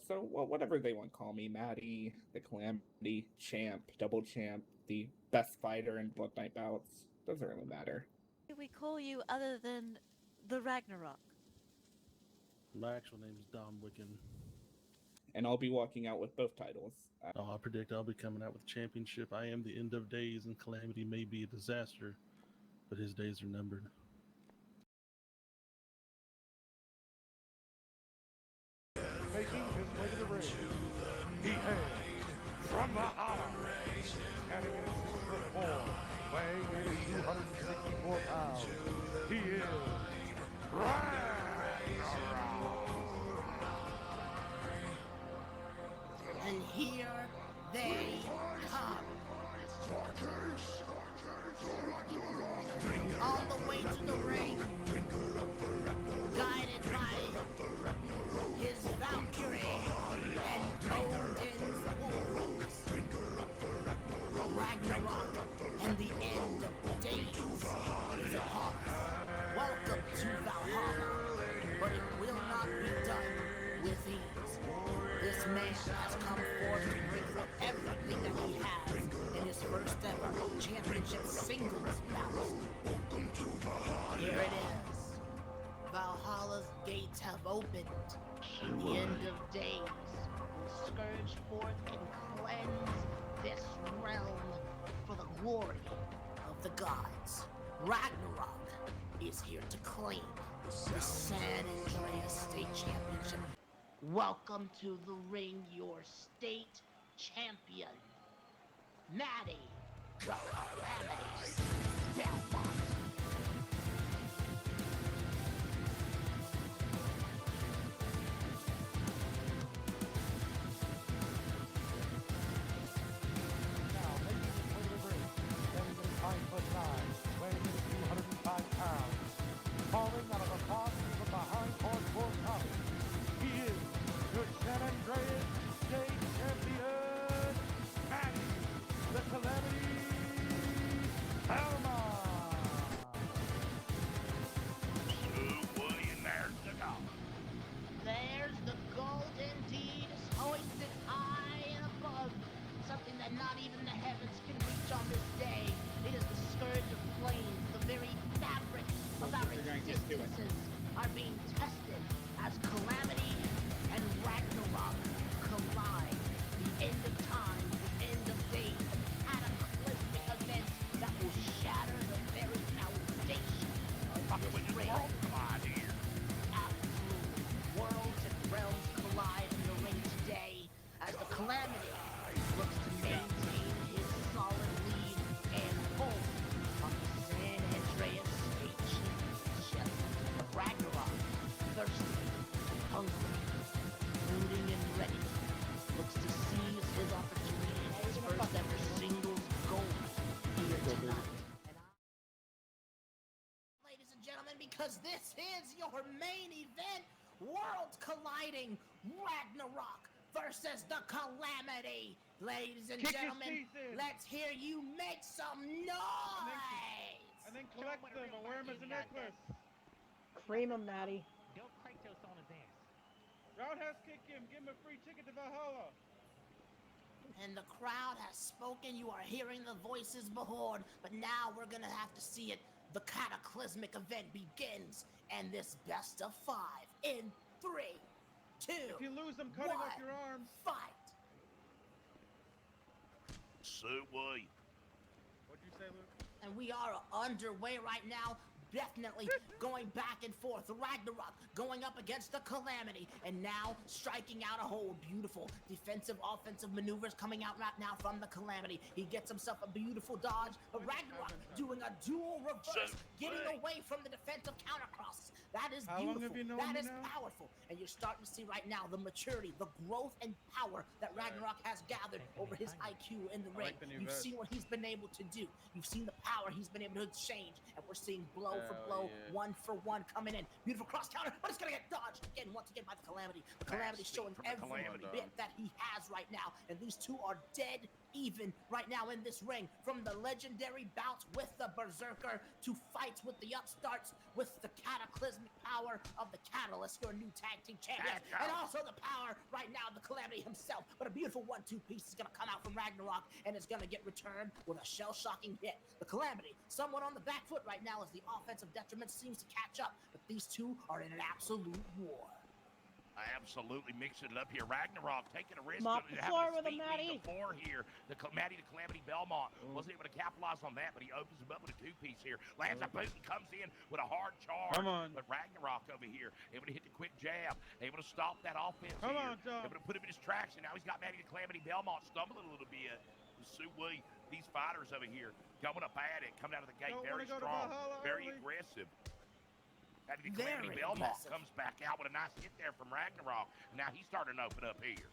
So well, whatever they want to call me, Mattie, the Calamity, Champ, Double Champ, the best fighter in Blood Knight bouts, doesn't really matter. We call you other than the Ragnarok? My actual name is Dom Wickin. And I'll be walking out with both titles. Oh, I predict I'll be coming out with the championship. I am the end of days, and Calamity may be a disaster, but his days are numbered. Making his way to the ring, he hails from the Valhalla, standing in 6'4", weighing in 264 pounds. He is Ragnarok. And here they come. On the way to the ring, guided by his Valkyrie and Odin's wolves. Ragnarok and the end of days is upon us. Welcome to Valhalla, but it will not be done with ease. This man has come forth to bring forth everything that he has in his first ever championship singles bout. Here it is. Valhalla's gates have opened. The end of days will scourge forth and cleanse this realm for the glory of the gods. Ragnarok is here to claim the San Andreas State Championship. Welcome to the ring, your state champion, Mattie, the Calamity, Belmont. Now making his way to the ring, standing at 5'9", weighing in 205 pounds, falling out of a box from behind hardcore comedy. He is your San Andreas State Champion, Mattie, the Calamity, Belmont. There's the gold indeed, hoisted high and above, something that not even the heavens can reach on this day. It is the scourge of flames, the very fabric of our existences are being tested as Calamity and Ragnarok collide. The end of time, the end of days, a cataclysmic event that will shatter the very foundation of this realm. Absolutely. Worlds and realms collide in the ring today as the Calamity looks to maintain his solid lead and hold on the San Andreas State Championship. Ragnarok, thirsty, hungry, rooting and ready, looks to seize his opportunity in his first ever singles gold here tonight. Ladies and gentlemen, because this is your main event, worlds colliding, Ragnarok versus the Calamity. Ladies and gentlemen, let's hear you make some noise. And then collect them and wear them as a necklace. Cream him, Mattie. Don't Kratos on his ass. Roundhouse kick him. Give him a free ticket to Valhalla. And the crowd has spoken. You are hearing the voices behold. But now we're going to have to see it. The cataclysmic event begins. And this best of 5 in 3, 2, If you lose, I'm cutting off your arms. fight. So why? What'd you say, Luke? And we are underway right now. Definitely going back and forth. Ragnarok going up against the Calamity. And now striking out a hold. Beautiful defensive, offensive maneuvers coming out right now from the Calamity. He gets himself a beautiful dodge. But Ragnarok doing a dual reverse. Getting away from the defensive counter crosses. That is How long beautiful. have you known That me is now? powerful. And you're starting to see right now the maturity, the growth and power that Ragnarok has gathered over his IQ in the ring. like the new You've vest. seen what he's been able to do. You've seen the power he's been able to exchange. And we're seeing blow for blow, yeah. 1 for 1 coming in. Beautiful cross counter, but it's gonna get dodged again once again by the Calamity. Calamity. The Calamity's speed showing from the every Calamity. bit that he has right now, and these two are dead even right now in this ring. From the legendary bouts with the Berserker to fights with the upstarts with the cataclysmic power of the Catalyst, your new tag team champions, Let's go. and also the power right now of the Calamity himself. But a beautiful 1-2 piece is going to come out from Ragnarok, and it's going to get returned with a shell-shocking hit. The Calamity, somewhat on the back foot right now as the offensive detriment seems to catch up, but these two are in an absolute war. Absolutely mixing it up here. Ragnarok taking a risk. Mop on the having floor a with him, speed Mattie. lead before here. The Calamity Belmont wasn't able to capitalize on that, but he opens him up with a two-piece here. Lands a boot and comes in with a hard charge. Come on. But Ragnarok over here, able to hit the quick jab, able to stop that offense Come here. on, Dom. Able to put him in his tracks, and now he's got Mattie the Calamity Belmont stumbling a little bit. Sui, these fighters over here coming up at it, coming out of the gate Don't very wanna go to strong, Valhalla very early. aggressive. Mattie the Very Calamity Belmont aggressive. comes back out with a nice hit there from Ragnarok. Now he's starting to open up here.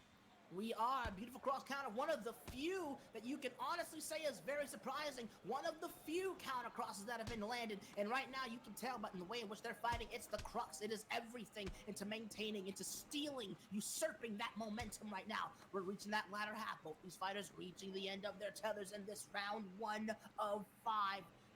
We are a beautiful cross counter, one of the few that you can honestly say is very surprising. One of the few counter crosses that have been landed, and right now you can tell, but in the way in which they're fighting, it's the crux. It is everything into maintaining, into stealing, usurping that momentum right now. We're reaching that latter half. Both these fighters reaching the end of their tethers in this round 1 of 5.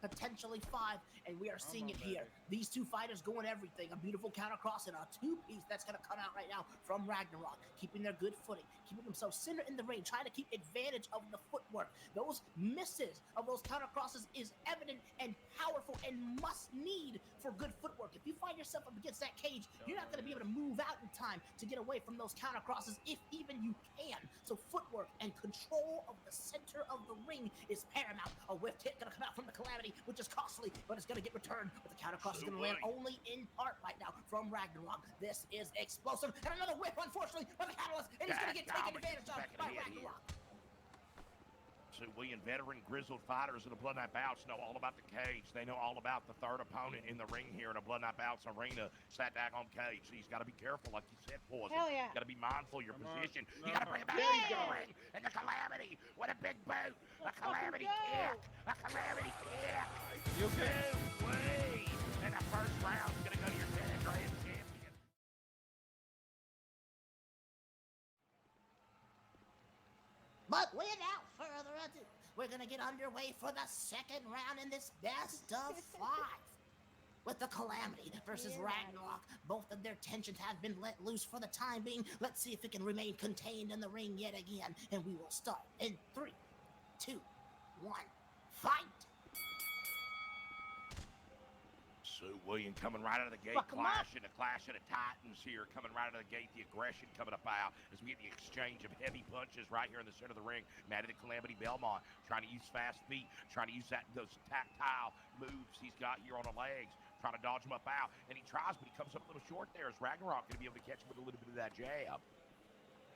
Potentially 5, and we are seeing it here. These two fighters going everything. A beautiful counter cross and a two-piece that's going to come out right now from Ragnarok, keeping their good footing, keeping themselves centered in the ring, trying to keep advantage of the footwork. Those misses of those counter crosses is evident and powerful and must need for good footwork. If you find yourself up against that cage, you're not going to be able to move out in time to get away from those counter crosses, if even you can. So footwork and control of the center of the ring is paramount. A whiff hit going to come out from the Calamity, which is costly, but it's going to get returned. But the counter cross is going to land only in part right now from Ragnarok. This is explosive. And another whip, unfortunately, by the Catalyst, and he's going to get taken advantage of by Ragnarok. Sui and veteran grizzled fighters in the Blood Night Bouts know all about the cage. They know all about the third opponent in the ring here in a Blood Night Bouts arena. Sat back on cage. So he's got to be careful, like you said, Poison. Hell yeah. Got to be mindful of your Come on. position. No. You got to bring it back There you into go. the ring. And the Calamity, what a big boot. A Let's Calamity fucking go. kick. A Calamity kick. You okay? Sui. And the first round's going to go to your San Andreas champion. But without further ado, we're going to get underway for the second round in this best of 5. With the Calamity versus Yeah. Ragnarok, both of their tensions have been let loose for the time being. Let's see if it can remain contained in the ring yet again. And we will start in 3, 2, 1, fight! Sui and coming right out of the gate, Fuck 'em up. the clash of the Titans here, coming right out of the gate, the aggression coming about as we get the exchange of heavy punches right here in the center of the ring. Mattie the Calamity Belmont trying to use fast feet, trying to use those tactile moves he's got here on the legs, trying to dodge him up out, and he tries, but he comes up a little short there. Is Ragnarok going to be able to catch him with a little bit of that jab?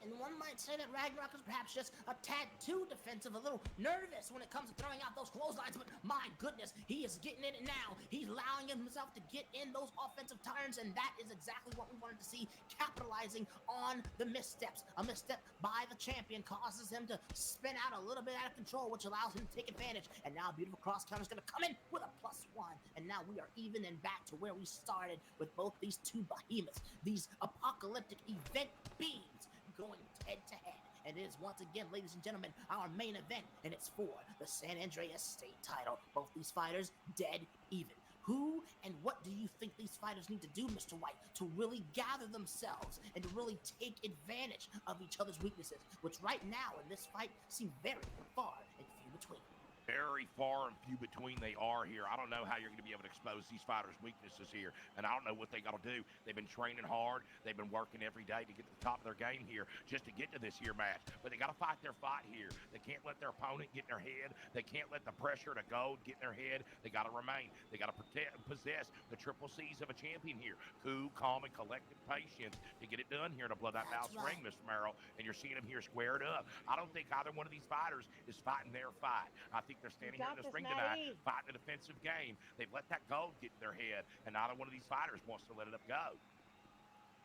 And one might say that Ragnarok is perhaps just a tad too defensive, a little nervous when it comes to throwing out those clotheslines, but my goodness, he is getting in it now. He's allowing himself to get in those offensive turns, and that is exactly what we wanted to see, capitalizing on the missteps. A misstep by the champion causes him to spin out a little bit out of control, which allows him to take advantage. And now a beautiful cross counter is going to come in with a +1. And now we are even and back to where we started with both these two behemoths, these apocalyptic event beings, going head-to-head. And it is once again, ladies and gentlemen, our main event, and it's for the San Andreas state title. Both these fighters dead even. Who and what do you think these fighters need to do, Mr. White, to really gather themselves and to really take advantage of each other's weaknesses, which right now in this fight seem very far and few between? Very far and few between they are here. I don't know how you're going to be able to expose these fighters' weaknesses here, and I don't know what they got to do. They've been training hard. They've been working every day to get to the top of their game here just to get to this here match, but they got to fight their fight here. They can't let their opponent get in their head. They can't let the pressure to gold get in their head. They got to remain. They got to possess the triple C's of a champion here. Cool, calm, and collective patience to get it done here in a Blood Night Bouts That's right. ring, Mr. Merrill, and you're seeing them here squared up. I don't think either one of these fighters is fighting their fight. I think they're standing here got in this this, ring tonight Mattie. fighting a defensive game. They've let that gold get in their head, and neither one of these fighters wants to let it up go.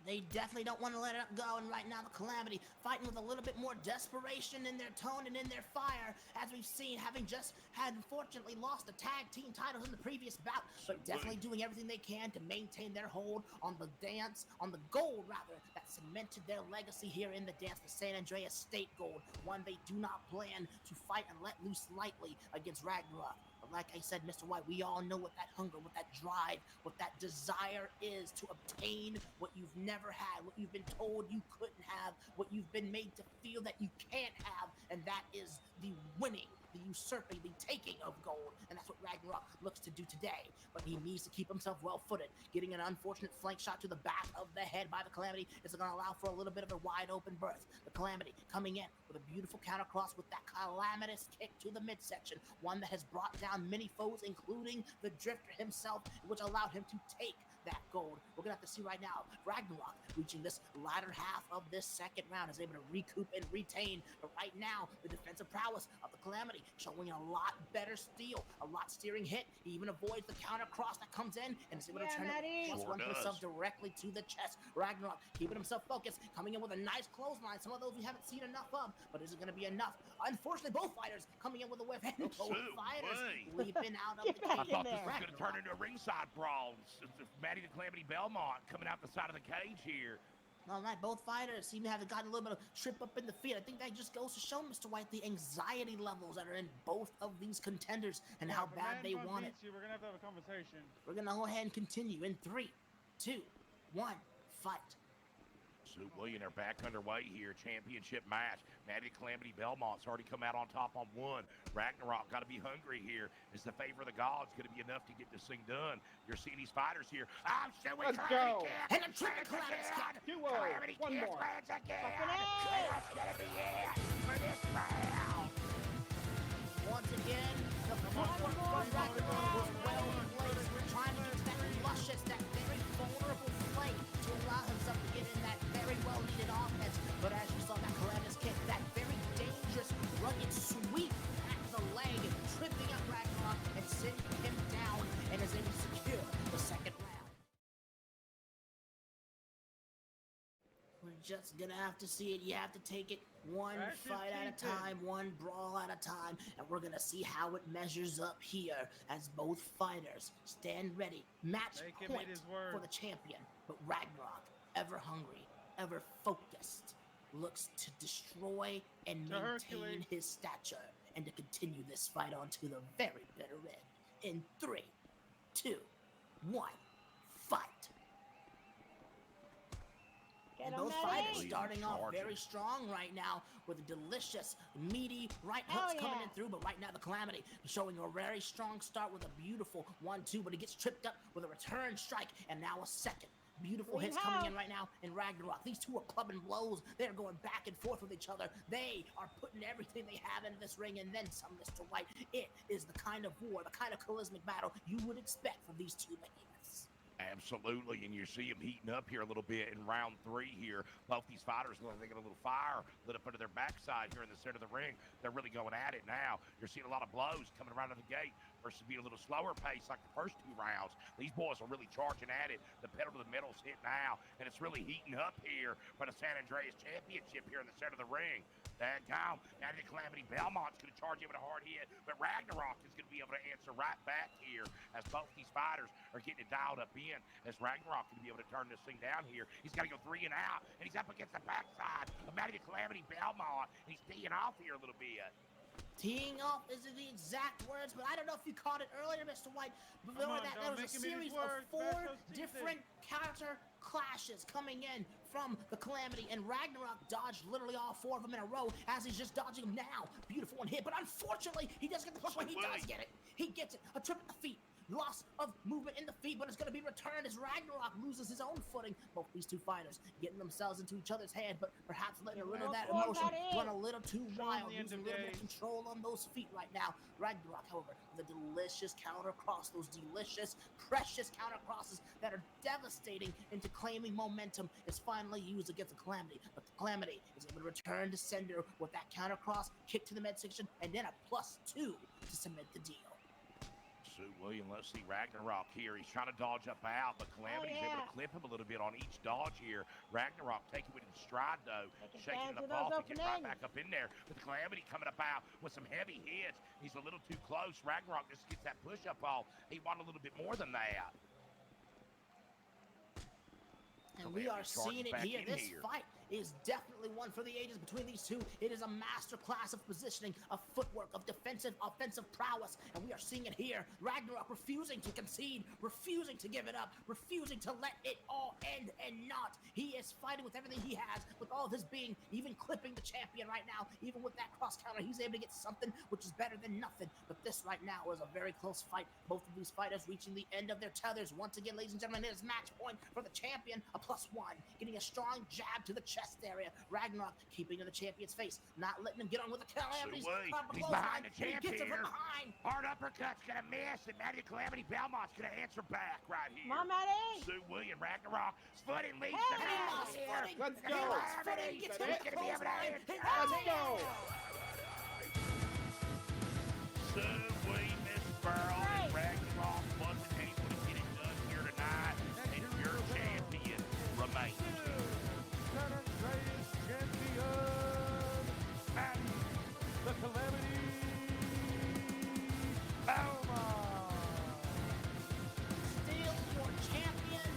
They definitely don't want to let it go, and right now the Calamity fighting with a little bit more desperation in their tone and in their fire, as we've seen, having just had unfortunately lost the tag team titles in the previous bout, but definitely doing everything they can to maintain their hold on the gold rather, that cemented their legacy here in the dance, the San Andreas State Gold, one they do not plan to fight and let loose lightly against Ragnarok. But like I said, Mr. White, we all know what that hunger, what that drive, what that desire is to obtain what you've never had, what you've been told you couldn't have, what you've been made to feel that you can't have, and that is the winning, the usurping, the taking of gold. And that's what Ragnarok looks to do today. But he needs to keep himself well-footed. Getting an unfortunate flank shot to the back of the head by the Calamity is going to allow for a little bit of a wide-open berth. The Calamity coming in with a beautiful counter-cross with that calamitous kick to the midsection, one that has brought down many foes, including the Drifter himself, which allowed him to take that gold. We're gonna have to see right now. Ragnarok reaching this latter half of this second round is able to recoup and retain. But right now, the defensive prowess of the Calamity showing a lot better steel, a lot steering hit. He even avoids the counter cross that comes in and is able to turn it +1 to himself directly to the chest. Ragnarok keeping himself focused, coming in with a nice clothesline. Some of those we haven't seen enough of, but is it going to be enough? Unfortunately, both fighters coming in with a whip, and both fighters leaping out of the cage. I thought this was going to turn into a ringside brawl. Mattie the Calamity Belmont coming out the side of the cage here. All right, both fighters seem to have gotten a little bit of trip up in the feet. I think that just goes to show, Mr. White, the anxiety levels that are in both of these contenders and how bad they want it. We're going to have a conversation. We're going to go ahead and continue in 3, 2, 1, fight. Sue William are back underway here. Championship match. Mattie Calamity Belmont's already come out on top on one. Ragnarok got to be hungry here. Is the favor of the gods going to be enough to get this thing done? You're seeing these fighters here. I'm showing Let's go. And a triple Calamity kick. Calamity One kick more. lands again. That's going to be it for this round. Once again, the footwork from Ragnarok was well placed. We're trying to get to that luscious, that very vulnerable flame to allow himself to get in that very well needed offense. But as you saw that calamitous kick, that very dangerous, rugged sweep at the leg, tripping up Ragnarok and sending him down, and is able to secure the second round. We're just gonna have to see it. You have to take it one fight at a time, one brawl at a time, and we're gonna see how it measures up here as both fighters stand ready. Match point for the champion, but Ragnarok, ever hungry, ever focused, looks to destroy and maintain his stature and to continue this fight on to the very bitter end. In 3, 2, 1, fight. And both fighters starting off very strong right now with a delicious, meaty right hooks coming in through. But right now the Calamity showing a very strong start with a beautiful 1-2, but he gets tripped up with a return strike and now a second. Beautiful hits coming in right now in Ragnarok. These two are clubbing blows. They're going back and forth with each other. They are putting everything they have into this ring and then some, Mr. White. It is the kind of war, the kind of charismatic battle you would expect from these two behemoths. Absolutely, and you see them heating up here a little bit in round 3 here. Both these fighters look like they got a little fire lit up under their backside here in the center of the ring. They're really going at it now. You're seeing a lot of blows coming around to the gate versus being a little slower pace like the first 2 rounds. These boys are really charging at it. The pedal to the metal's hit now, and it's really heating up here for the San Andreas Championship here in the center of the ring. That down. Now the Calamity Belmont's going to charge him with a hard hit, but Ragnarok is going to be able to answer right back here as both these fighters are getting it dialed up in. As Ragnarok going to be able to turn this thing down here. He's got to go 3 and out, and he's up against the backside of Mattie the Calamity Belmont. He's teeing off here a little bit. Teeing off isn't the exact words, but I don't know if you caught it earlier, Mr. White. But there was a series of 4 different character clashes coming in from the Calamity, and Ragnarok dodged literally all 4 of them in a row as he's just dodging them now. Beautiful one hit, but unfortunately, he doesn't get the push when he does get it. He gets it. A trip at the feet. Loss of movement in the feet, but it's going to be returned as Ragnarok loses his own footing. Both these two fighters getting themselves into each other's head, but perhaps letting a little of that emotion run a little too wild, losing a little bit of control on those feet right now. Ragnarok, however, the delicious counter cross, those delicious, precious counter crosses that are devastating into claiming momentum, is finally used against the Calamity. But the Calamity is able to return to sender with that counter cross, kick to the midsection, and then a +2 to cement the deal. Sue William, let's see Ragnarok here. He's trying to dodge up out, but Calamity's able to clip him a little bit on each dodge here. Ragnarok taking it in stride, though, shaking it up off and getting right back up in there. With Calamity coming up out with some heavy hits. He's a little too close. Ragnarok just gets that push-up off. He wanted a little bit more than that. And we are seeing it here. This fight is definitely one for the ages between these two. It is a master class of positioning, of footwork, of defensive, offensive prowess. And we are seeing it here. Ragnarok refusing to concede, refusing to give it up, refusing to let it all end and not. He is fighting with everything he has, with all of his being, even clipping the champion right now. Even with that cross counter, he's able to get something which is better than nothing. But this right now is a very close fight. Both of these fighters reaching the end of their tethers. Once again, ladies and gentlemen, it is match point for the champion, a +1, getting a strong jab to the chest area. Ragnarok keeping to the champion's face, not letting him get on with the Calamity. He's behind the champ here. Hard uppercut's gonna miss, and Mattie Calamity Belmont's gonna answer back right here. Come on, Mattie. Sue William, Ragnarok, footing leads the He match lost here. footing. Let's He go. lost footing. Gets him He's gonna be able to clothesline. answer. Let's go. Sue William, Miss Burl, and Ragnarok wasn't able to get it done here tonight, and your champion remains. San Andreas champion, Mattie, the Calamity Belmont. Still your champion,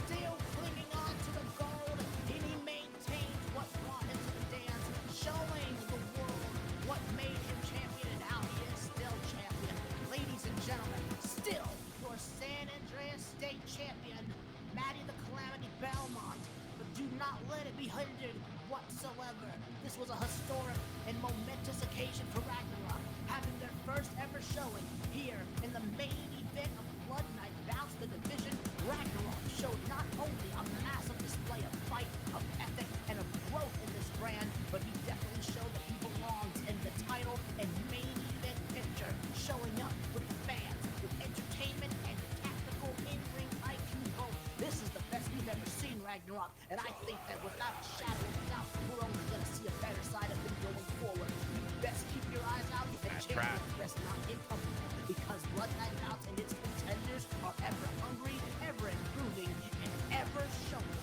still clinging on to the gold, and he maintains what brought him to the dance, showing the world what made him champion and how he is still champion. Ladies and gentlemen, still your San Andreas state champion, Mattie the Calamity Belmont. But do not let it be hindered whatsoever. This was a historic and momentous occasion for Ragnarok, having their first ever showing here in the main event of Blood Night Bouts the division. Ragnarok showed not only a massive display of fight, of ethic, and of growth in this brand, but he definitely showed that he belongs in the title and main event picture, showing up with the fans, with entertainment and tactical in-ring IQ both. This is the best we've ever seen, Ragnarok, and I think that without a shadow of a doubt, we're only going to see a better side of him going forward. You best keep your eyes out and champion rest not incomparable, because Blood Night Bouts and its contenders are ever hungry, ever improving, and ever showing